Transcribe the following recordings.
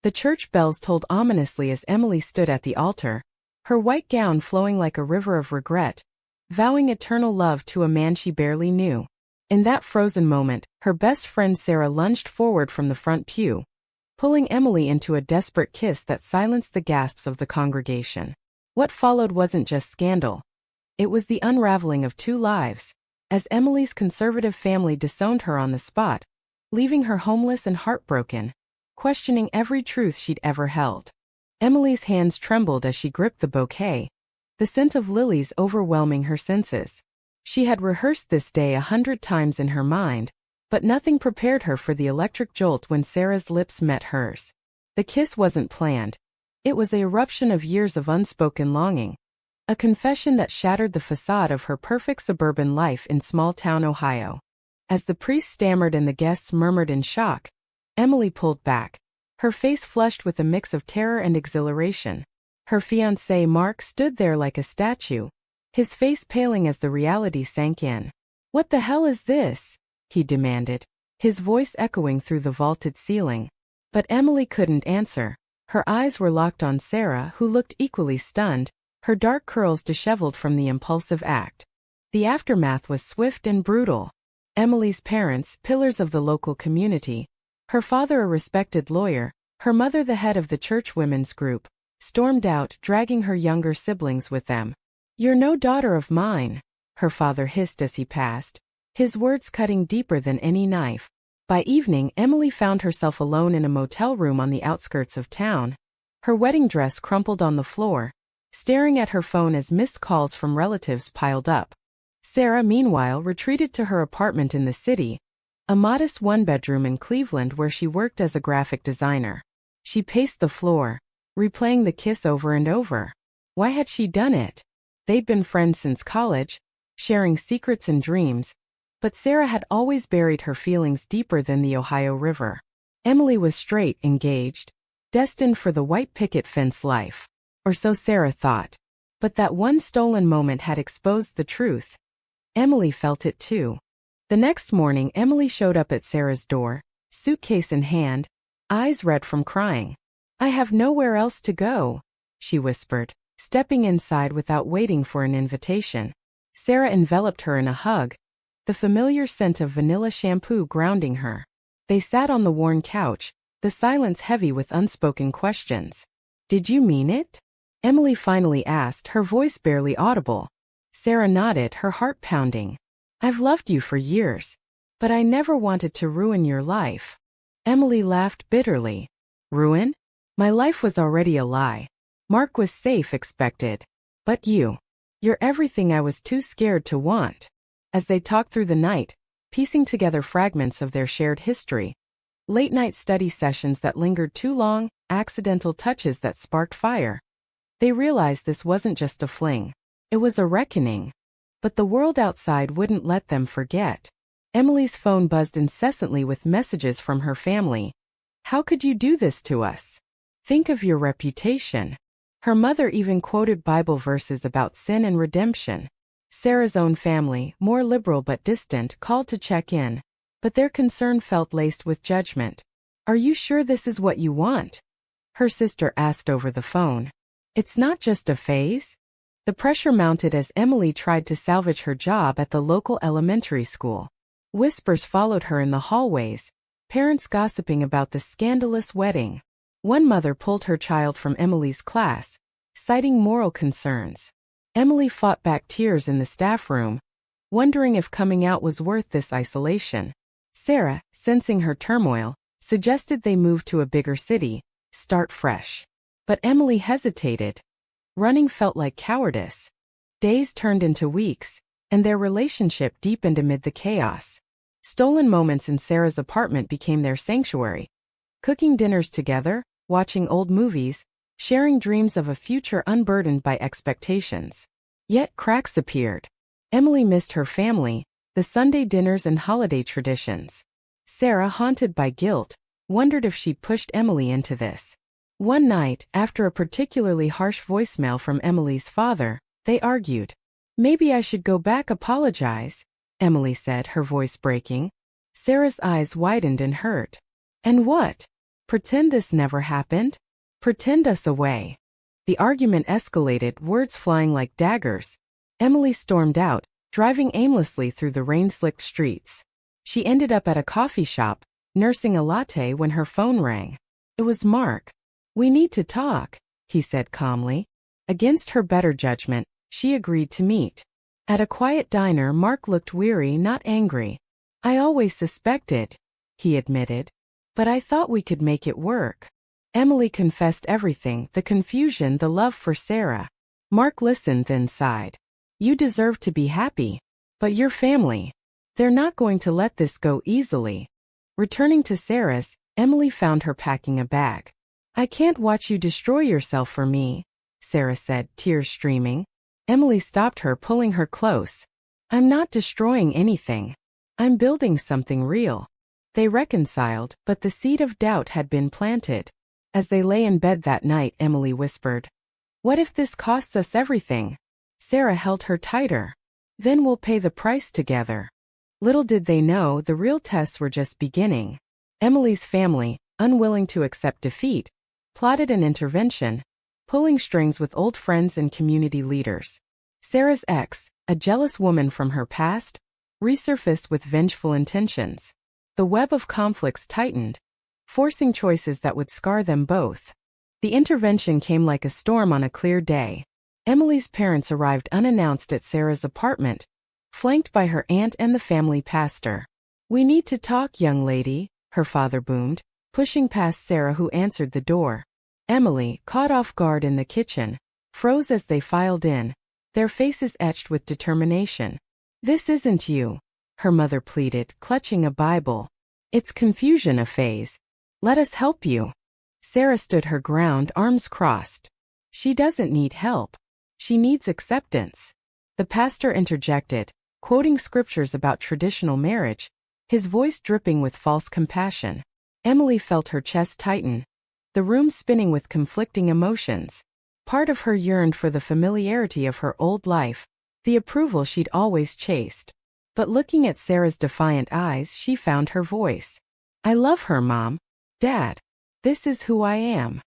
The church bells tolled ominously as Emily stood at the altar, her white gown flowing like a river of regret, vowing eternal love to a man she barely knew. In that frozen moment, her best friend Sarah lunged forward from the front pew, pulling Emily into a desperate kiss that silenced the gasps of the congregation. What followed wasn't just scandal. It was the unraveling of two lives, as Emily's conservative family disowned her on the spot, leaving her homeless and heartbroken, questioning every truth she'd ever held. Emily's hands trembled as she gripped the bouquet, the scent of lilies overwhelming her senses. She had rehearsed this day 100 times in her mind, but nothing prepared her for the electric jolt when Sarah's lips met hers. The kiss wasn't planned. It was an eruption of years of unspoken longing, a confession that shattered the facade of her perfect suburban life in small-town Ohio. As the priest stammered and the guests murmured in shock, Emily pulled back, her face flushed with a mix of terror and exhilaration. Her fiancé Mark stood there like a statue, his face paling as the reality sank in. "What the hell is this?" he demanded, his voice echoing through the vaulted ceiling. But Emily couldn't answer. Her eyes were locked on Sarah, who looked equally stunned, her dark curls disheveled from the impulsive act. The aftermath was swift and brutal. Emily's parents, pillars of the local community, her father a respected lawyer, her mother the head of the church women's group, stormed out, dragging her younger siblings with them. "You're no daughter of mine," her father hissed as he passed, his words cutting deeper than any knife. By evening, Emily found herself alone in a motel room on the outskirts of town, her wedding dress crumpled on the floor, staring at her phone as missed calls from relatives piled up. Sarah, meanwhile, retreated to her apartment in the city, a modest one-bedroom in Cleveland where she worked as a graphic designer. She paced the floor, replaying the kiss over and over. Why had she done it? They'd been friends since college, sharing secrets and dreams, but Sarah had always buried her feelings deeper than the Ohio River. Emily was straight, engaged, destined for the white picket fence life. Or so Sarah thought. But that one stolen moment had exposed the truth. Emily felt it too. The next morning, Emily showed up at Sarah's door, suitcase in hand, eyes red from crying. "I have nowhere else to go," she whispered, stepping inside without waiting for an invitation. Sarah enveloped her in a hug, the familiar scent of vanilla shampoo grounding her. They sat on the worn couch, the silence heavy with unspoken questions. "Did you mean it?" Emily finally asked, her voice barely audible. Sarah nodded, her heart pounding. "I've loved you for years, but I never wanted to ruin your life." Emily laughed bitterly. "Ruin? My life was already a lie. Mark was safe, expected. But you're everything I was too scared to want." As they talked through the night, piecing together fragments of their shared history, late-night study sessions that lingered too long, accidental touches that sparked fire, they realized this wasn't just a fling. It was a reckoning. But the world outside wouldn't let them forget. Emily's phone buzzed incessantly with messages from her family. "How could you do this to us? Think of your reputation." Her mother even quoted Bible verses about sin and redemption. Sarah's own family, more liberal but distant, called to check in, but their concern felt laced with judgment. "Are you sure this is what you want?" her sister asked over the phone. "It's not just a phase?" The pressure mounted as Emily tried to salvage her job at the local elementary school. Whispers followed her in the hallways, parents gossiping about the scandalous wedding. One mother pulled her child from Emily's class, citing moral concerns. Emily fought back tears in the staff room, wondering if coming out was worth this isolation. Sarah, sensing her turmoil, suggested they move to a bigger city, start fresh. But Emily hesitated. Running felt like cowardice. Days turned into weeks, and their relationship deepened amid the chaos. Stolen moments in Sarah's apartment became their sanctuary. Cooking dinners together, watching old movies, sharing dreams of a future unburdened by expectations. Yet cracks appeared. Emily missed her family, the Sunday dinners and holiday traditions. Sarah, haunted by guilt, wondered if she pushed Emily into this. One night, after a particularly harsh voicemail from Emily's father, they argued. "Maybe I should go back, apologize," Emily said, her voice breaking. Sarah's eyes widened in hurt. "And what? Pretend this never happened? Pretend us away. The argument escalated, words flying like daggers. Emily stormed out, driving aimlessly through the rain-slicked streets. She ended up at a coffee shop, nursing a latte when her phone rang. It was Mark. "We need to talk," he said calmly. Against her better judgment, she agreed to meet. At a quiet diner, Mark looked weary, not angry. "I always suspected," he admitted. "But I thought we could make it work." Emily confessed everything, the confusion, the love for Sarah. Mark listened, then sighed. "You deserve to be happy. But your family, they're not going to let this go easily." Returning to Sarah's, Emily found her packing a bag. "I can't watch you destroy yourself for me," Sarah said, tears streaming. Emily stopped her, pulling her close. "I'm not destroying anything. I'm building something real." They reconciled, but the seed of doubt had been planted. As they lay in bed that night, Emily whispered, "What if this costs us everything?" Sarah held her tighter. "Then we'll pay the price together." Little did they know, the real tests were just beginning. Emily's family, unwilling to accept defeat, plotted an intervention, pulling strings with old friends and community leaders. Sarah's ex, a jealous woman from her past, resurfaced with vengeful intentions. The web of conflicts tightened, forcing choices that would scar them both. The intervention came like a storm on a clear day. Emily's parents arrived unannounced at Sarah's apartment, flanked by her aunt and the family pastor. "We need to talk, young lady," her father boomed, pushing past Sarah, who answered the door. Emily, caught off guard in the kitchen, froze as they filed in, their faces etched with determination. "This isn't you," her mother pleaded, clutching a Bible. "It's confusion, a phase. Let us help you." Sarah stood her ground, arms crossed. "She doesn't need help. She needs acceptance." The pastor interjected, quoting scriptures about traditional marriage, his voice dripping with false compassion. Emily felt her chest tighten, the room spinning with conflicting emotions. Part of her yearned for the familiarity of her old life, the approval she'd always chased. But looking at Sarah's defiant eyes, she found her voice. "I love her, Mom. Dad. This is who I am."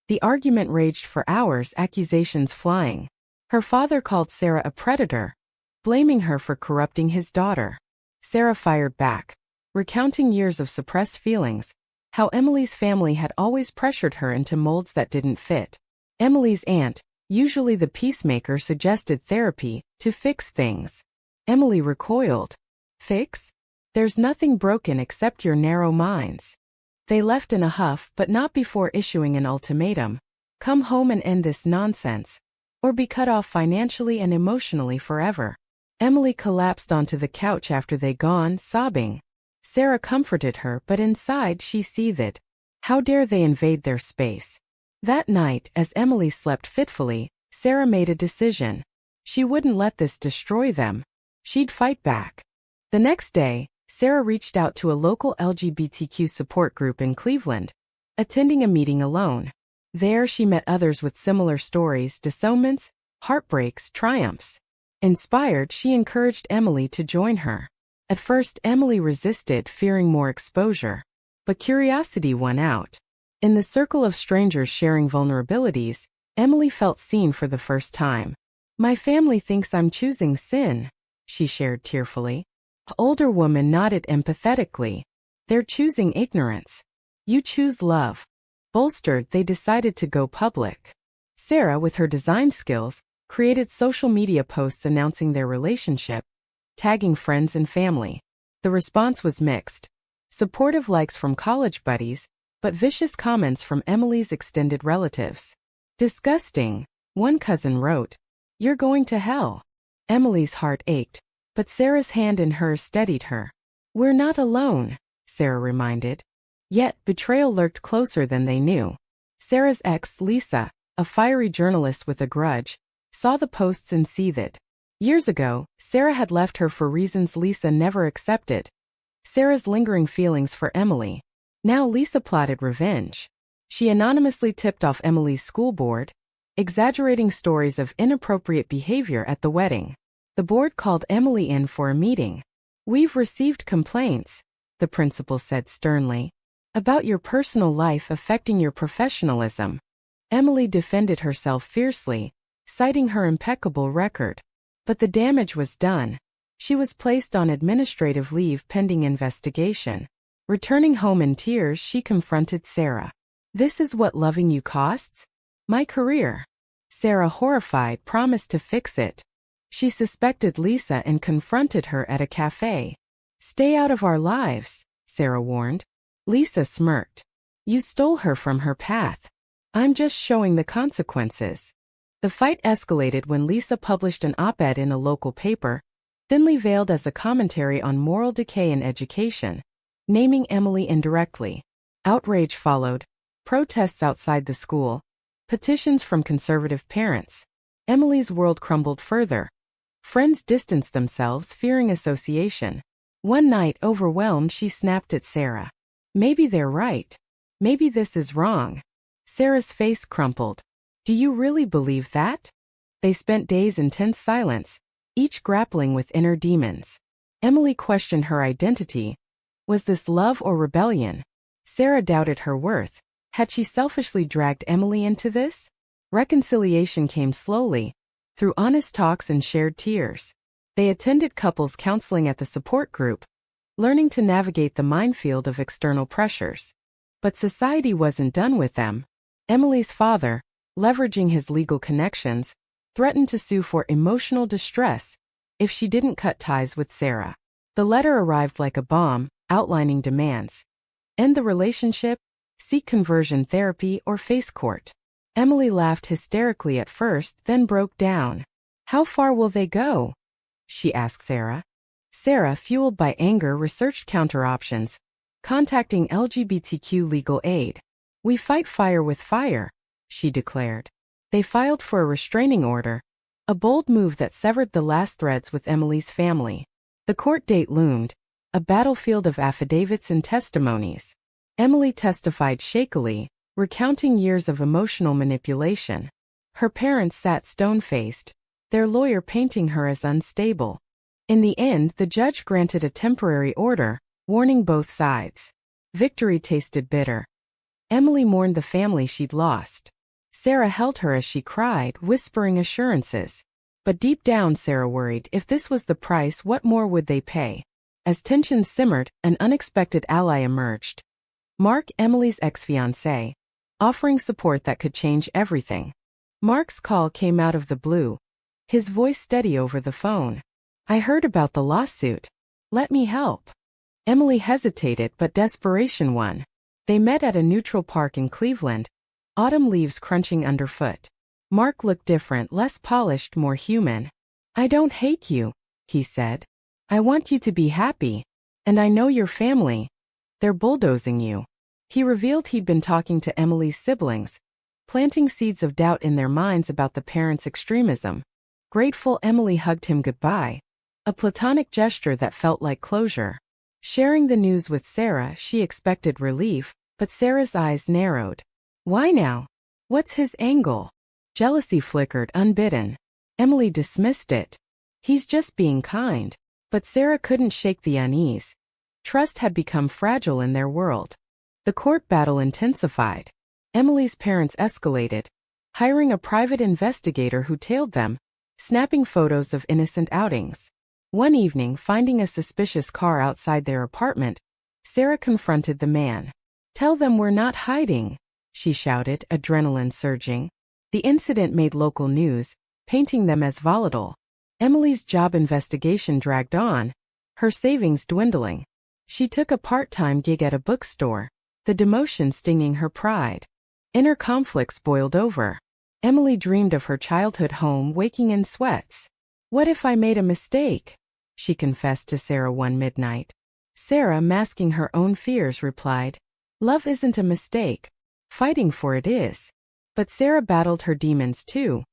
The argument raged for hours, accusations flying. Her father called Sarah a predator, blaming her for corrupting his daughter. Sarah fired back, recounting years of suppressed feelings, how Emily's family had always pressured her into molds that didn't fit. Emily's aunt, usually the peacemaker, suggested therapy to fix things. Emily recoiled. "Fix? There's nothing broken except your narrow minds." They left in a huff, but not before issuing an ultimatum. "Come home and end this nonsense, or be cut off financially and emotionally forever." Emily collapsed onto the couch after they gone, sobbing. Sarah comforted her, but inside she seethed. How dare they invade their space? That night, as Emily slept fitfully, Sarah made a decision. She wouldn't let this destroy them. She'd fight back. The next day, Sarah reached out to a local LGBTQ support group in Cleveland, attending a meeting alone. There she met others with similar stories, disownments, heartbreaks, triumphs. Inspired, she encouraged Emily to join her. At first, Emily resisted, fearing more exposure. But curiosity won out. In the circle of strangers sharing vulnerabilities, Emily felt seen for the first time. "My family thinks I'm choosing sin," she shared tearfully. The older woman nodded empathetically. "They're choosing ignorance. You choose love." Bolstered, they decided to go public. Sarah, with her design skills, created social media posts announcing their relationship, tagging friends and family. The response was mixed. Supportive likes from college buddies, but vicious comments from Emily's extended relatives. "Disgusting," one cousin wrote. "You're going to hell." Emily's heart ached, but Sarah's hand in hers steadied her. "We're not alone," Sarah reminded. Yet, betrayal lurked closer than they knew. Sarah's ex, Lisa, a fiery journalist with a grudge, saw the posts and seethed. Years ago, Sarah had left her for reasons Lisa never accepted. Sarah's lingering feelings for Emily. Now Lisa plotted revenge. She anonymously tipped off Emily's school board, exaggerating stories of inappropriate behavior at the wedding. The board called Emily in for a meeting. "We've received complaints," the principal said sternly. About your personal life affecting your professionalism. Emily defended herself fiercely, citing her impeccable record. But the damage was done. She was placed on administrative leave pending investigation. Returning home in tears, she confronted Sarah. "This is what loving you costs? My career." Sarah, horrified, promised to fix it. She suspected Lisa and confronted her at a cafe. "Stay out of our lives," Sarah warned. Lisa smirked. "You stole her from her path. I'm just showing the consequences." The fight escalated when Lisa published an op-ed in a local paper, thinly veiled as a commentary on moral decay in education, naming Emily indirectly. Outrage followed. Protests outside the school. Petitions from conservative parents. Emily's world crumbled further. Friends distanced themselves, fearing association. One night, overwhelmed, she snapped at Sarah. "Maybe they're right. Maybe this is wrong." Sarah's face crumpled. "Do you really believe that?" They spent days in tense silence, each grappling with inner demons. Emily questioned her identity. Was this love or rebellion? Sarah doubted her worth. Had she selfishly dragged Emily into this? Reconciliation came slowly, through honest talks and shared tears. They attended couples counseling at the support group, learning to navigate the minefield of external pressures. But society wasn't done with them. Emily's father, leveraging his legal connections, threatened to sue for emotional distress if she didn't cut ties with Sarah. The letter arrived like a bomb, outlining demands. End the relationship, seek conversion therapy, or face court. Emily laughed hysterically at first, then broke down. "How far will they go?" she asked Sarah. Sarah, fueled by anger, researched counter options, contacting LGBTQ legal aid. "We fight fire with fire," she declared. They filed for a restraining order, a bold move that severed the last threads with Emily's family. The court date loomed, a battlefield of affidavits and testimonies. Emily testified shakily, recounting years of emotional manipulation. Her parents sat stone-faced, their lawyer painting her as unstable. In the end, the judge granted a temporary order, warning both sides. Victory tasted bitter. Emily mourned the family she'd lost. Sarah held her as she cried, whispering assurances. But deep down, Sarah worried, if this was the price, what more would they pay? As tensions simmered, an unexpected ally emerged. Mark, Emily's ex-fiancé, offering support that could change everything. Mark's call came out of the blue, his voice steady over the phone. "I heard about the lawsuit. Let me help." Emily hesitated, but desperation won. They met at a neutral park in Cleveland, autumn leaves crunching underfoot. Mark looked different, less polished, more human. "I don't hate you," he said. "I want you to be happy. And I know your family. They're bulldozing you." He revealed he'd been talking to Emily's siblings, planting seeds of doubt in their minds about the parents' extremism. Grateful, Emily hugged him goodbye, a platonic gesture that felt like closure. Sharing the news with Sarah, she expected relief, but Sarah's eyes narrowed. "Why now? What's his angle?" Jealousy flickered, unbidden. Emily dismissed it. "He's just being kind." But Sarah couldn't shake the unease. Trust had become fragile in their world. The court battle intensified. Emily's parents escalated, hiring a private investigator who tailed them, snapping photos of innocent outings. One evening, finding a suspicious car outside their apartment, Sarah confronted the man. "Tell them we're not hiding," she shouted, adrenaline surging. The incident made local news, painting them as volatile. Emily's job investigation dragged on, her savings dwindling. She took a part-time gig at a bookstore, the demotion stinging her pride. Inner conflicts boiled over. Emily dreamed of her childhood home, waking in sweats. "What if I made a mistake?" she confessed to Sarah one midnight. Sarah, masking her own fears, replied, "Love isn't a mistake. Fighting for it is." But Sarah battled her demons too.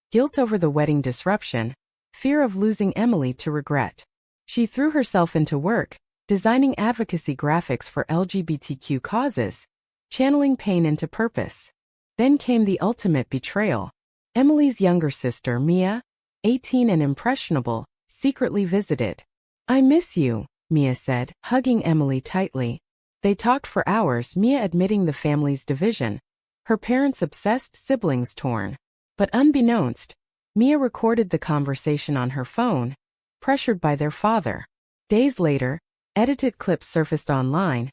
Guilt over the wedding disruption, fear of losing Emily to regret. She threw herself into work, designing advocacy graphics for LGBTQ causes, channeling pain into purpose. Then came the ultimate betrayal. Emily's younger sister, Mia, 18 and impressionable, secretly visited. "I miss you," Mia said, hugging Emily tightly. They talked for hours, Mia admitting the family's division, her parents obsessed, siblings torn. But unbeknownst, Mia recorded the conversation on her phone, pressured by their father. Days later, edited clips surfaced online,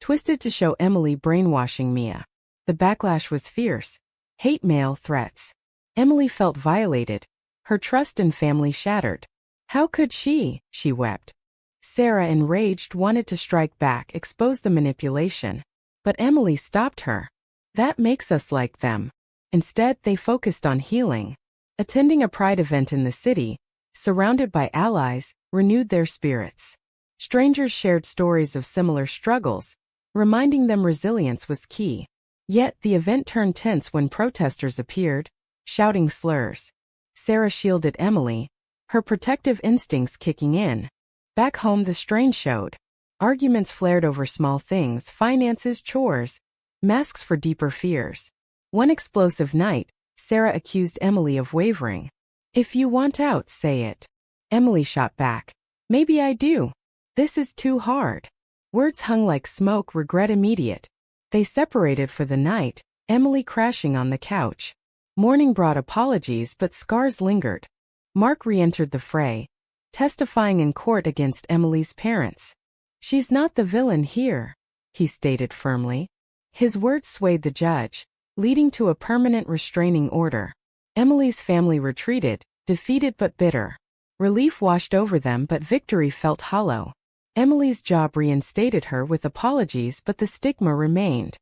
twisted to show Emily brainwashing Mia. The backlash was fierce. Hate mail, threats. Emily felt violated, her trust in family shattered. How could she wept. Sarah, enraged, wanted to strike back, expose the manipulation. But Emily stopped her. That makes us like them. Instead, they focused on healing. Attending a pride event in the city, surrounded by allies, renewed their spirits. Strangers shared stories of similar struggles, reminding them resilience was key. Yet, the event turned tense when protesters appeared, shouting slurs. Sarah shielded Emily, her protective instincts kicking in. Back home, the strain showed. Arguments flared over small things, finances, chores, masks for deeper fears. One explosive night, Sarah accused Emily of wavering. If you want out, say it. Emily shot back. Maybe I do. This is too hard. Words hung like smoke, regret immediate. They separated for the night, Emily crashing on the couch. Morning brought apologies, but scars lingered. Mark re-entered the fray, testifying in court against Emily's parents. She's not the villain here, he stated firmly. His words swayed the judge, leading to a permanent restraining order. Emily's family retreated, defeated but bitter. Relief washed over them, but victory felt hollow. Emily's job reinstated her with apologies, but the stigma remained.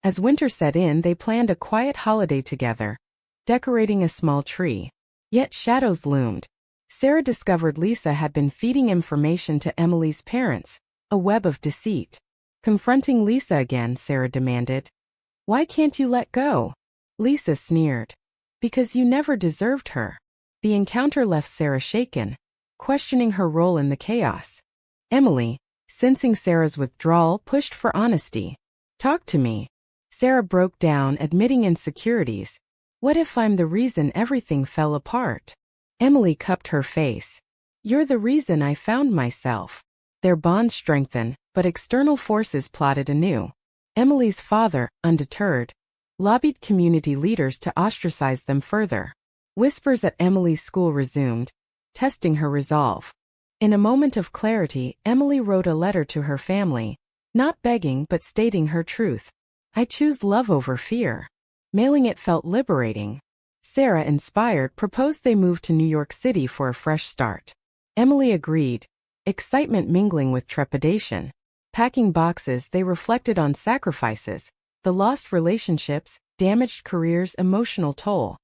As winter set in, they planned a quiet holiday together, decorating a small tree. Yet shadows loomed. Sarah discovered Lisa had been feeding information to Emily's parents, a web of deceit. Confronting Lisa again, Sarah demanded. Why can't you let go? Lisa sneered. Because you never deserved her. The encounter left Sarah shaken, questioning her role in the chaos. Emily, sensing Sarah's withdrawal, pushed for honesty. Talk to me. Sarah broke down, admitting insecurities. What if I'm the reason everything fell apart? Emily cupped her face. You're the reason I found myself. Their bond strengthened, but external forces plotted anew. Emily's father, undeterred, lobbied community leaders to ostracize them further. Whispers at Emily's school resumed, testing her resolve. In a moment of clarity, Emily wrote a letter to her family, not begging but stating her truth. I choose love over fear. Mailing it felt liberating. Sarah, inspired, proposed they move to New York City for a fresh start. Emily agreed, excitement mingling with trepidation. Packing boxes, they reflected on sacrifices, the lost relationships, damaged careers, emotional toll.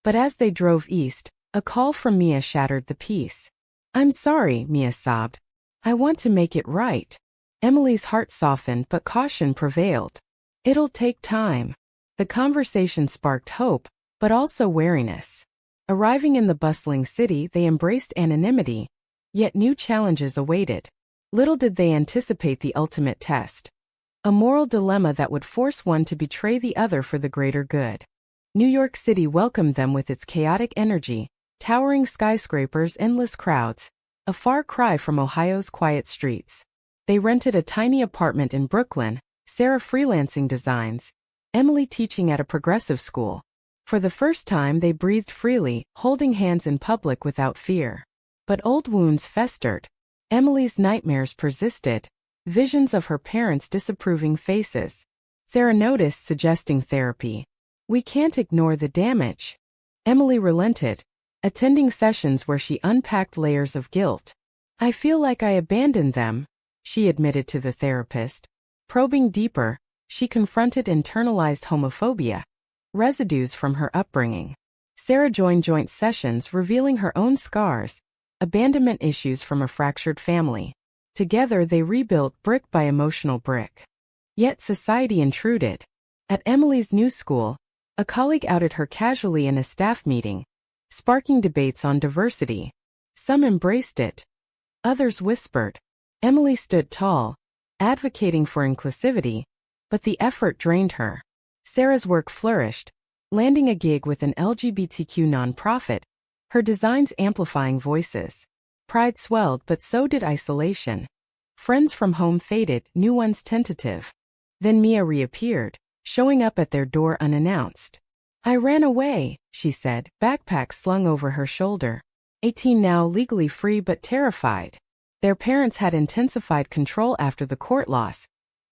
But as they drove east, a call from Mia shattered the peace. I'm sorry, Mia sobbed. I want to make it right. Emily's heart softened, but caution prevailed. It'll take time. The conversation sparked hope, but also wariness. Arriving in the bustling city, they embraced anonymity, yet new challenges awaited. Little did they anticipate the ultimate test. A moral dilemma that would force one to betray the other for the greater good. New York City welcomed them with its chaotic energy, towering skyscrapers, endless crowds, a far cry from Ohio's quiet streets. They rented a tiny apartment in Brooklyn, Sarah freelancing designs, Emily teaching at a progressive school. For the first time they breathed freely, holding hands in public without fear. But old wounds festered. Emily's nightmares persisted, visions of her parents' disapproving faces. Sarah noticed, suggesting therapy. We can't ignore the damage. Emily relented, attending sessions where she unpacked layers of guilt. I feel like I abandoned them, she admitted to the therapist. Probing deeper, she confronted internalized homophobia, residues from her upbringing. Sarah joined joint sessions, revealing her own scars, abandonment issues from a fractured family. Together they rebuilt brick by emotional brick. Yet society intruded. At Emily's new school, a colleague outed her casually in a staff meeting, sparking debates on diversity. Some embraced it. Others whispered. Emily stood tall, advocating for inclusivity, but the effort drained her. Sarah's work flourished, landing a gig with an LGBTQ nonprofit, her designs amplifying voices. Pride swelled, but so did isolation. Friends from home faded, new ones tentative. Then Mia reappeared, showing up at their door unannounced. I ran away, she said, backpack slung over her shoulder. 18 now, legally free but terrified. Their parents had intensified control after the court loss,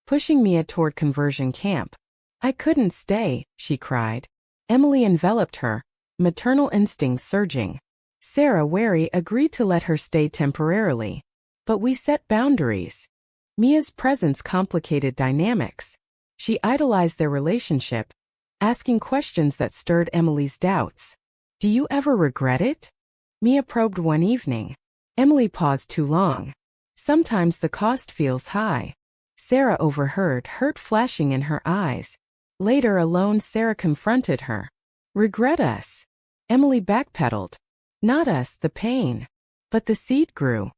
pushing Mia toward conversion camp. I couldn't stay, she cried. Emily enveloped her, maternal instincts surging. Sarah, wary, agreed to let her stay temporarily. But we set boundaries. Mia's presence complicated dynamics. She idolized their relationship, asking questions that stirred Emily's doubts. Do you ever regret it? Mia probed one evening. Emily paused too long. Sometimes the cost feels high. Sarah overheard, hurt flashing in her eyes. Later, alone, Sarah confronted her. Regret us? Emily backpedaled. Not us, the pain. But the seed grew.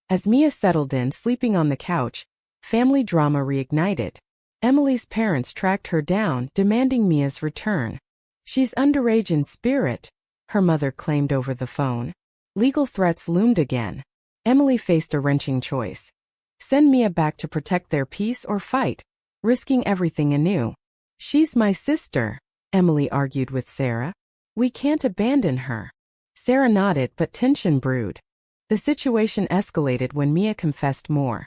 As Mia settled in, sleeping on the couch, family drama reignited. Emily's parents tracked her down, demanding Mia's return. She's underage in spirit, her mother claimed over the phone. Legal threats loomed again. Emily faced a wrenching choice. Send Mia back to protect their peace or fight, risking everything anew. She's my sister, Emily argued with Sarah. We can't abandon her. Sarah nodded, but tension brewed. The situation escalated when Mia confessed more.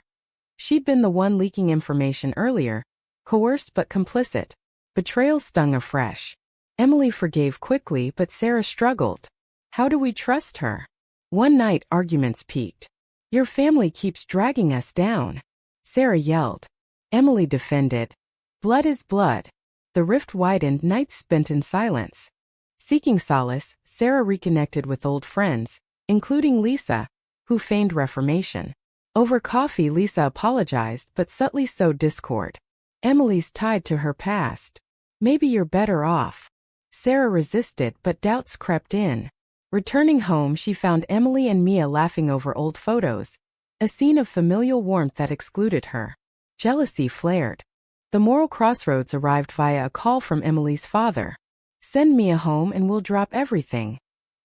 She'd been the one leaking information earlier, coerced but complicit. Betrayal stung afresh. Emily forgave quickly, but Sarah struggled. How do we trust her? One night, arguments peaked. Your family keeps dragging us down, Sarah yelled. Emily defended. Blood is blood. The rift widened, nights spent in silence. Seeking solace, Sarah reconnected with old friends, including Lisa, who feigned reformation. Over coffee, Lisa apologized but subtly sowed discord. Emily's tied to her past. Maybe you're better off. Sarah resisted, but doubts crept in. Returning home, she found Emily and Mia laughing over old photos, a scene of familial warmth that excluded her. Jealousy flared. The moral crossroads arrived via a call from Emily's father. Send Mia home and we'll drop everything.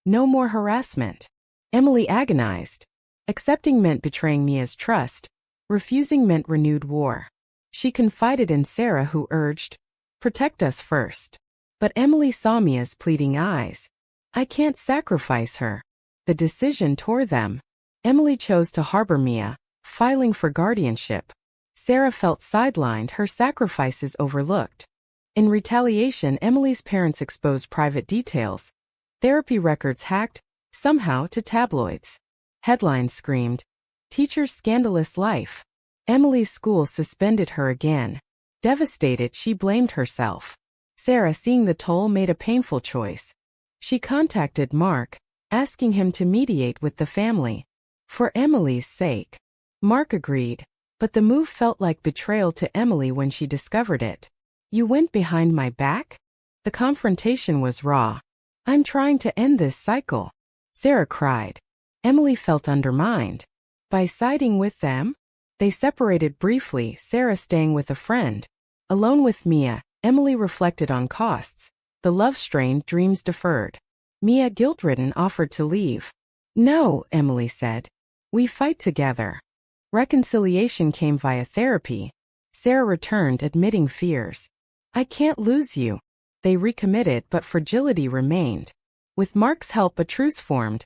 No more harassment. Emily agonized. Accepting meant betraying Mia's trust. Refusing meant renewed war. She confided in Sarah, who urged, protect us first. But Emily saw Mia's pleading eyes. I can't sacrifice her. The decision tore them. Emily chose to harbor Mia, filing for guardianship. Sarah felt sidelined, her sacrifices overlooked. In retaliation, Emily's parents exposed private details. Therapy records hacked, somehow, to tabloids. Headlines screamed, teacher's scandalous life. Emily's school suspended her again. Devastated, she blamed herself. Sarah, seeing the toll, made a painful choice. She contacted Mark, asking him to mediate with the family. For Emily's sake. Mark agreed, but the move felt like betrayal to Emily when she discovered it. You went behind my back? The confrontation was raw. I'm trying to end this cycle, Sarah cried. Emily felt undermined. By siding with them? They separated briefly, Sarah staying with a friend. Alone with Mia, Emily reflected on costs. The love strained, dreams deferred. Mia, guilt-ridden, offered to leave. No, Emily said. We fight together. Reconciliation came via therapy. Sarah returned, admitting fears. I can't lose you. They recommitted, but fragility remained. With Mark's help, a truce formed.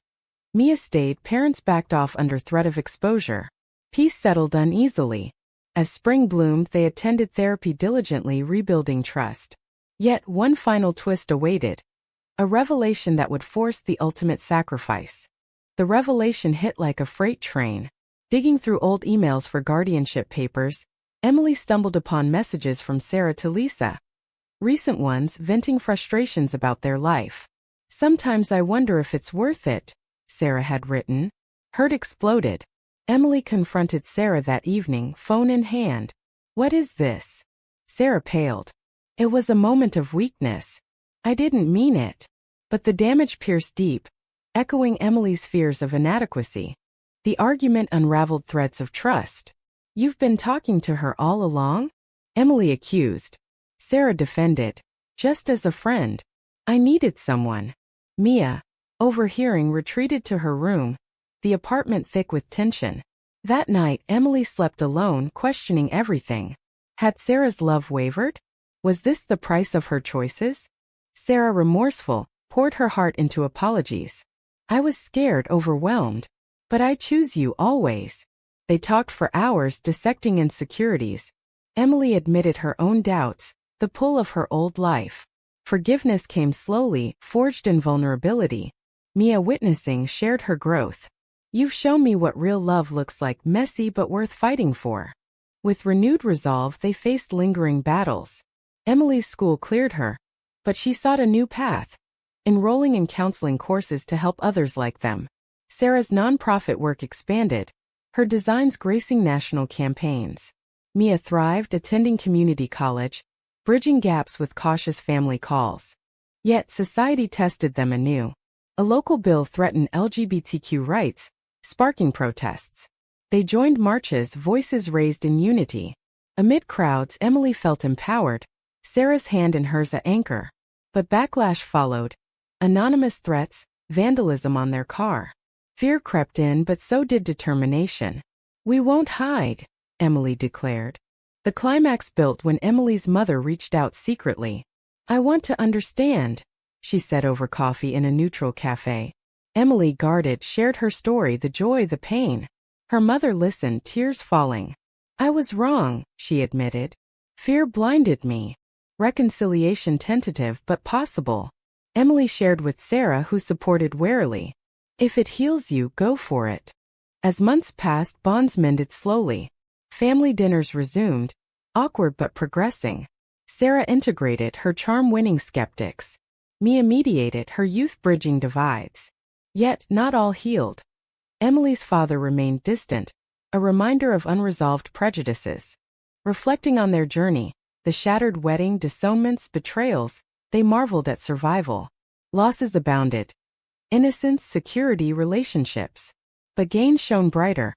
Mia stayed, parents backed off under threat of exposure. Peace settled uneasily. As spring bloomed, they attended therapy diligently, rebuilding trust. Yet one final twist awaited. A revelation that would force the ultimate sacrifice. The revelation hit like a freight train. Digging through old emails for guardianship papers, Emily stumbled upon messages from Sarah to Lisa. Recent ones, venting frustrations about their life. Sometimes I wonder if it's worth it, Sarah had written. Hurt exploded. Emily confronted Sarah that evening, phone in hand. What is this? Sarah paled. It was a moment of weakness. I didn't mean it. But the damage pierced deep, echoing Emily's fears of inadequacy. The argument unraveled threads of trust. You've been talking to her all along? Emily accused. Sarah defended. Just as a friend. I needed someone. Mia, overhearing, retreated to her room, the apartment thick with tension. That night, Emily slept alone, questioning everything. Had Sarah's love wavered? Was this the price of her choices? Sarah, remorseful, poured her heart into apologies. I was scared, overwhelmed. But I choose you always. They talked for hours, dissecting insecurities. Emily admitted her own doubts, the pull of her old life. Forgiveness came slowly, forged in vulnerability. Mia, witnessing, shared her growth. You've shown me what real love looks like, messy but worth fighting for. With renewed resolve, they faced lingering battles. Emily's school cleared her, but she sought a new path, enrolling in counseling courses to help others like them. Sarah's nonprofit work expanded, her designs gracing national campaigns. Mia thrived, attending community college, bridging gaps with cautious family calls. Yet society tested them anew. A local bill threatened LGBTQ rights, sparking protests. They joined marches, voices raised in unity. Amid crowds, Emily felt empowered, Sarah's hand in hers a anchor. But backlash followed. Anonymous threats, vandalism on their car. Fear crept in, but so did determination. We won't hide, Emily declared. The climax built when Emily's mother reached out secretly. I want to understand, she said over coffee in a neutral cafe. Emily, guarded, shared her story, the joy, the pain. Her mother listened, tears falling. I was wrong, she admitted. Fear blinded me. Reconciliation tentative but possible. Emily shared with Sarah, who supported warily. If it heals you, go for it. As months passed, bonds mended slowly. Family dinners resumed, awkward but progressing. Sarah integrated, her charm winning skeptics. Mia mediated, her youth bridging divides. Yet, not all healed. Emily's father remained distant, a reminder of unresolved prejudices. Reflecting on their journey, the shattered wedding, disownments, betrayals, they marveled at survival. Losses abounded. Innocence, security, relationships. But gains shone brighter.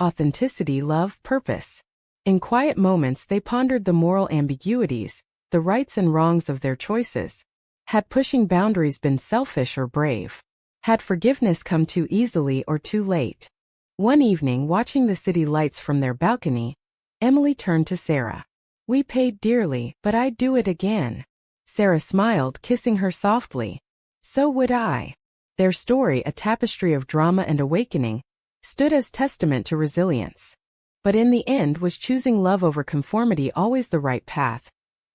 Authenticity, love, purpose. In quiet moments they pondered the moral ambiguities, the rights and wrongs of their choices. Had pushing boundaries been selfish or brave? Had forgiveness come too easily or too late? One evening, watching the city lights from their balcony, Emily turned to Sarah. We paid dearly, but I'd do it again. Sarah smiled, kissing her softly. So would I. Their story, a tapestry of drama and awakening, stood as testament to resilience. But in the end, was choosing love over conformity always the right path?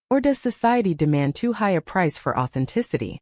Or does society demand too high a price for authenticity?